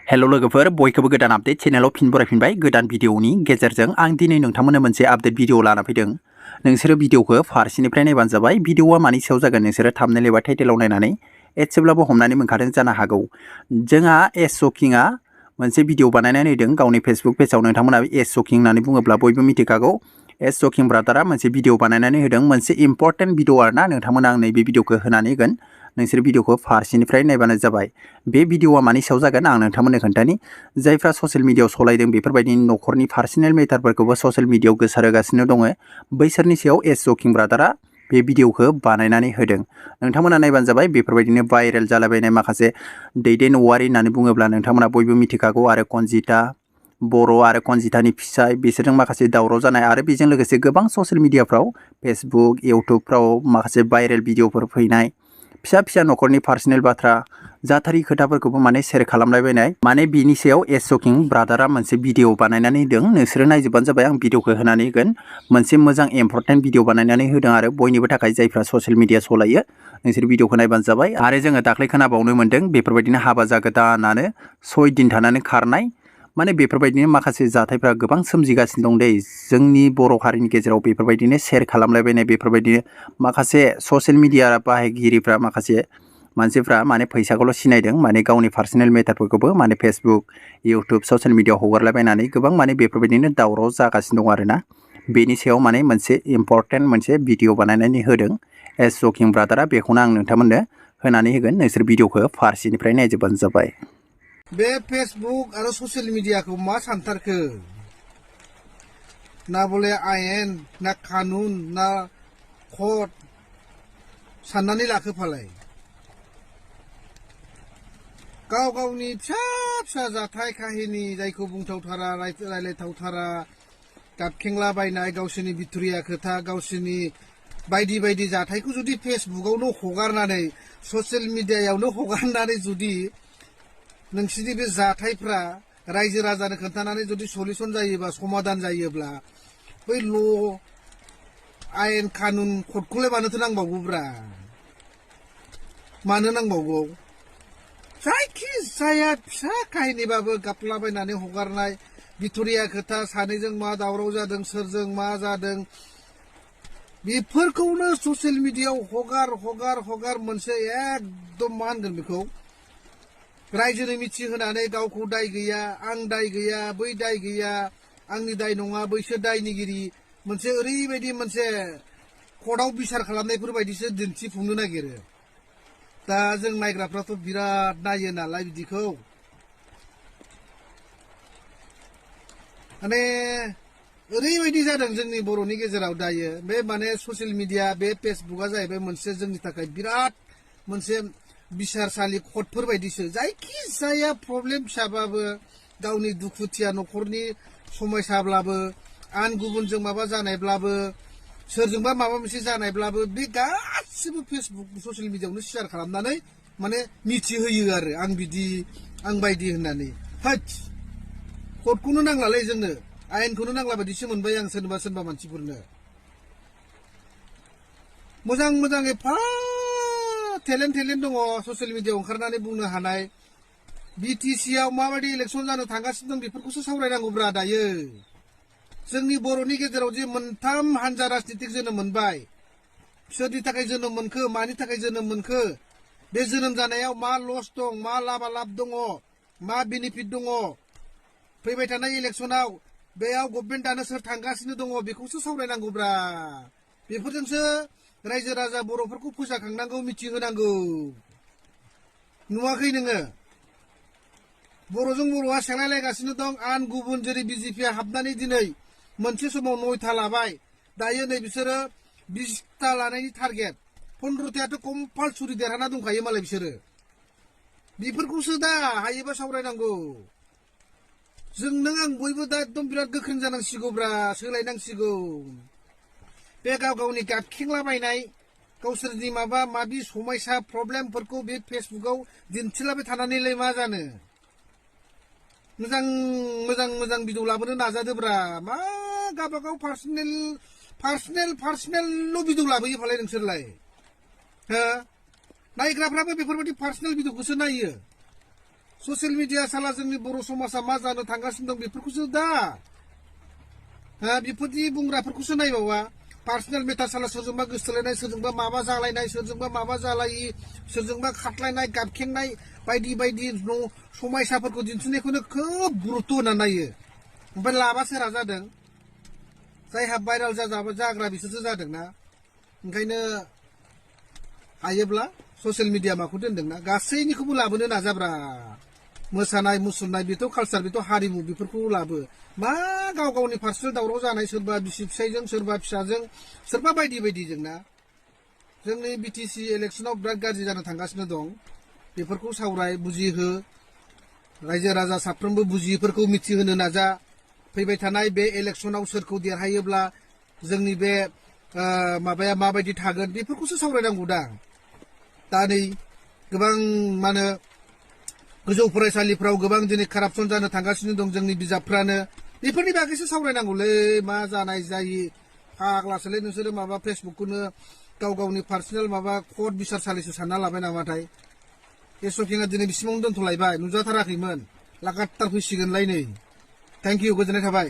Hello लोगोफोर बयखौबो गोदान आपडेट चेनेलाव फिन बरायफिनबाय गोदान भिडिअनि गेजेरजों आं दिनै नोंथांमोननो मोनसे आपडेट भिडिअ लाना फैदों। नोंसोरो भिडिअखौ फारसेनिफ्राय नायबानो जाबाय। भिडिअआ मानि सायाव जागोन नोंसोरो थाम्बनेल एबा टाइटेलाव नायनानै एसेब्लाबो हमनानै मोनखादों जानो हागौ। जोंहा जकिंआ मोनसे भिडिअ बानायनानै होदों गावनि फेसबुक पेजाव। नोंथांमोना जकिं होननानै बुङोब्ला बयबो मिथिखागौ। जकिं ब्रादारा मोनसे भिडिअ बानायनानै होदों, मोनसे इम्पर्टेन्ट भिडिअ आरोना। नोंथांमोना आं नैबे भिडिअखौ होनानै होगोन, नोंसोर भिडिअखौ फारसेनिफ्राय नायबानो जाबाय। बे भिडिअआ मानि सायाव जागोन आं नोंथांमोननो खोन्थानि। जायफ्रा ससियेल मिडियायाव सलायदों बेफोरबायदि न'खरनि पार्सनेल मेटारफोरखौबो ससियेल मिडियायाव गोसारहोगासिनो दङ, बैसोरनि सायाव जकिं ब्रादारा बे भिडिअखौ बानायनानै होदों। नोंथांमोना नायबानो जाबाय। बेफोरबायदिनो भाइरेल जालाबायनाय माखासे दैदेन औवारि होननानै बुङोब्ला नोंथांमोना बयबो मिथिखागौ, आरो कनजिता बर' आरो कनजितानि फिसाय, बिसोरजों माखासे दावराव जानाय, आरो बेजों लोगोसे गोबां ससियेल मिडियाफ्राव फेसबुक इउटुबफ्राव माखासे भाइरेल भिडिअफोर फैनाय, फिसा फिसा न'खरनि पार्सनेल बाथ्रा, जाथारि खोथाफोरखौबो माने शेयार खालामलायबायनाय, माने बिनि सायाव जकिं ब्रादारा मोनसे भिडिअ बानायनानै होदों। नोंसोरो नायजोबबानो जाबाय। आं भिडिअखौ होनानै होगोन। मोनसे मोजां इम्पर्टेन्ट भिडिअ बानायनानै होदों आरो बयनिबो थाखाय जायफ्रा ससियेल मिडिया सलायो नोंसोर भिडिअखौ नायबानो जाबाय। आरो जोङो दाख्लै खोनाबावनो मोन्दों बेफोरबायदिनो हाबा जागोदानानो 6 दिन थानानै खारनाय, माने बेफोरबायदिनो माखासे जाथायफ्रा गोबां सोमजिगासिनो दं दै जोंनि बर' हारिनि गेजेराव। बेफोरबायदिनो शेयार खालामलायबायनाय, बेफोरबायदिनो माखासे ससियेल मिडिया बाहायगिरिफ्रा, माखासे मानसिफ्रा माने फैसाखौल' सिनायदों, माने गावनि पार्सनेल मेटारफोरखौबो माने फेसबुक इउटुब ससियेल मिडियायाव हगारलायबायनानै गोबां माने बेफोरबायदिनो दावराव जागासिनो दं आरोना। बेनि सायाव माने मोनसे इम्पर्टेन्ट मोनसे भिडिअ बानायनानै होदों जकिं ब्रादारा। बेखौनो आं नोंथांमोननो होनानै होगोन। नोंसोर भिडिअखौ फारसेनिफ्राय नायजोबबानो जाबाय। बे फेसबुक आरो ससियेल मिडियाखौ मा सानथारखो? ना बले आयेन, ना कानुन, ना कड साननानै लाखो फालाय? गाव गावनि फिसा फिसा जाथाय काहिनी, जायखौ बुंथावथारा, रायलायथावथारा, गाबखेंलाबायनाय, गावसोरनि बिथुरिया खोथा, गावसोरनि बायदि बायदि जाथायखौ जुदि फेसबुकावनो हगारनानै, ससियेल मिडियायावनो हगारनानै जुदि नोंसिनि बे जाथायफ्रा रायजो राजानो खोन्थानानै जुदि सलिउसन जायोबा, समाधान जायोब्ला, बै ल' आयेन कानुन कदखौलाय मानोथो नांबावगौब्रा? मानो नांबावगौ? जायखि जाया फिसा काहिनीबाबो गाबलाबायनानै हगारनाय, बिथुरिया खोथा, सानैजों मा दावराव जादों, सोरजों मा जादों, बेफोरखौनो ससियेल मिडियायाव हगार मोनसे एकदम मा होनगोन बेखौ, रायजोनो मिथिहोनानै गावखौ दाय गैया, आं दाय गैया, बै दाय गैया, आंनि दाय नङा, बैसोर दायनिगिरि, मोनसे ओरैबायदि मोनसे कर्टआव बिसार खालामनायफोर बायदिसो दिन्थिफुंनो नागिरो। दा जों नायग्राफ्राथ' बिराद नायो नालाय बिदिखौ। माने ओरैबायदि जादों जोंनि बर'नि गेजेराव दायो, बे माने ससियेल मिडिया, बे फेसबुकआ जाहैबाय मोनसे जोंनि थाखाय बिराद मोनसे बिसारसालि कर्टफोर बायदिसो। जायखि जाया प्रब्लेम फिसाबाबो, गावनि दुखुथिया न'खरनि समयसाब्लाबो, आन गुबुनजों माबा जानायब्लाबो, सोरजोंबा माबा मोनसे जानायब्लाबो, बे गासिबो फेसबुक ससियेल मिडियायावनो शेयार खालामनानै माने मिथिहोयो आरो आं बिदि, आं बायदि होननानै। हैद, कर्टखौनो नांलालै जोंनो, आयेनखौनो नांला बायदिसो मोनबाय आं सोरबा मानसिफोरनो। मोजां एफा टेलेन्ट दङ ससियेल मिडियायाव ओंखारनानै बुंनो हानाय। बिटिसिआव माबायदि इलेक्सन जानो थांगासिनो दं बेफोरखौसो सावरायनांगौब्रा दायो। जोंनि बर'नि गेजेराव जे मोनथाम हानजा राजनितिक जोनोम मोनबाय, सोरनि थाखाय जोनोम मोनखो, मानि थाखाय जोनोम मोनखो, बे जोनोम जानायाव मा लस दं, मा लाब दङ, मा बेनिफिट दङ, फैबाय थानाय इलेक्सनाव बेयाव गभर्नमेन्ट दानो सोर थांगासिनो दङ, बेखौसो सावरायनांगौब्रा। बेफोरजोंसो रायजो राजा बर'फोरखौ फोजाखांनांगौ, मिथिहोनांगौ। नुवाखै नोङो? बर'जों बर'आ सेलायलायगासिनो दं। आन गुबुन जेरै बिजेपिआ हाबनानै दिनै मोनसे समाव 9था लाबाय, दायो नै बिसोरो 20ता लानायनि टारगेट, 15थायाथ' कम्पालसरि देरहाना दंखायो मालाय बिसोरो। बेफोरखौसो दा हायोबा सावरायनांगौ। जों नों आं बयबो दा एकदम बिराद गोख्रों जानांसिगौब्रा, सोलायनांसिगौ। बे गाव गावनि गाबखेंलाबायनाय, गावसोरनि माबा माबि समयसा प्रब्लेमफोरखौ बे फेसबुकाव दिन्थिलाबाय थानानैलाय मा जानो? मोजां भिडिअ लाबोनो नाजादोब्रा। मा गावबागाव पार्सनेल भिडिअ लाबोयो फालाय नोंसोरलाय? हो? नायग्राफ्राबो बेफोरबायदि पार्सनेल भिडिअखौसो नायो। ससियेल मिडिया साला जोंनि बर' समाजा मा जानो थांगासिनो दं बेफोरखौसो दा बेफोरदि बुंग्राफोरखौसो नायबावा पार्सनेल मेटार साला सोरजोंबा गोसोथोलायनाय सोरजोंबा माबा जालायनाय सोरजोंबा माबा जालायि सोरजोंबा खारख्लायनाय गाबखेंनाय बायदि बायदि समायसाफोरखौ दिन्थिनायखौनो खोब गुरुत्व होना नायो ओमफ्राय लाबा सोरा जादों जायहा भाइराल जाग्रा बिसोरसो जादोंना ओंखायनो हायोब्ला ससियेल मिडिया माखौ दोनदोंना गासैनिखौबो लाबोनो नाजाब्रा मोसानाय मुसुरनाय बेथ' कालचार बेथ' हारिमु बेफोरखौ लाबो मा गाव गावनि पार्सनेल दावराव जानाय सोरबा बिसि फिसायजों सोरबा फिसाजों सोरबा बायदि बायदिजोंना जोंनि बिटिसि इलेक्सनाव बिराद गाज्रि जानो थांगासिनो दं बेफोरखौ सावराय बुजिहो रायजो राजा साफ्रोमबो बुजियिफोरखौ मिथिहोनो नाजा फैबाय थानाय बे इलेक्सनाव सोरखौ देरहायोब्ला जोंनि बे माबाया माबायदि थागोन बेफोरखौसो सावरायनांगौ दा दा नै गोबां मा होनो गोजौ फरायसालिफ्राव गोबां दिनै कारापसन जानो थांगासिनो दं जोंनि बिजाबफ्रानो बेफोरनि बागैसो सावरायनांगौलै मा जानाय जायि फाग्लासोलै नोंसोरो माबा फेसबुकखौनो गाव गावनि पार्सनेल माबा कर्ट बिसारसालिसो सानना लाबाय नामाथाय जकिंआ दिनै बिसिमावनो दोनथ'लायबाय नुजाथाराखैमोन लागातार फैसिगोनलाय नै थेंक इउ गोजोननाय थाबाय।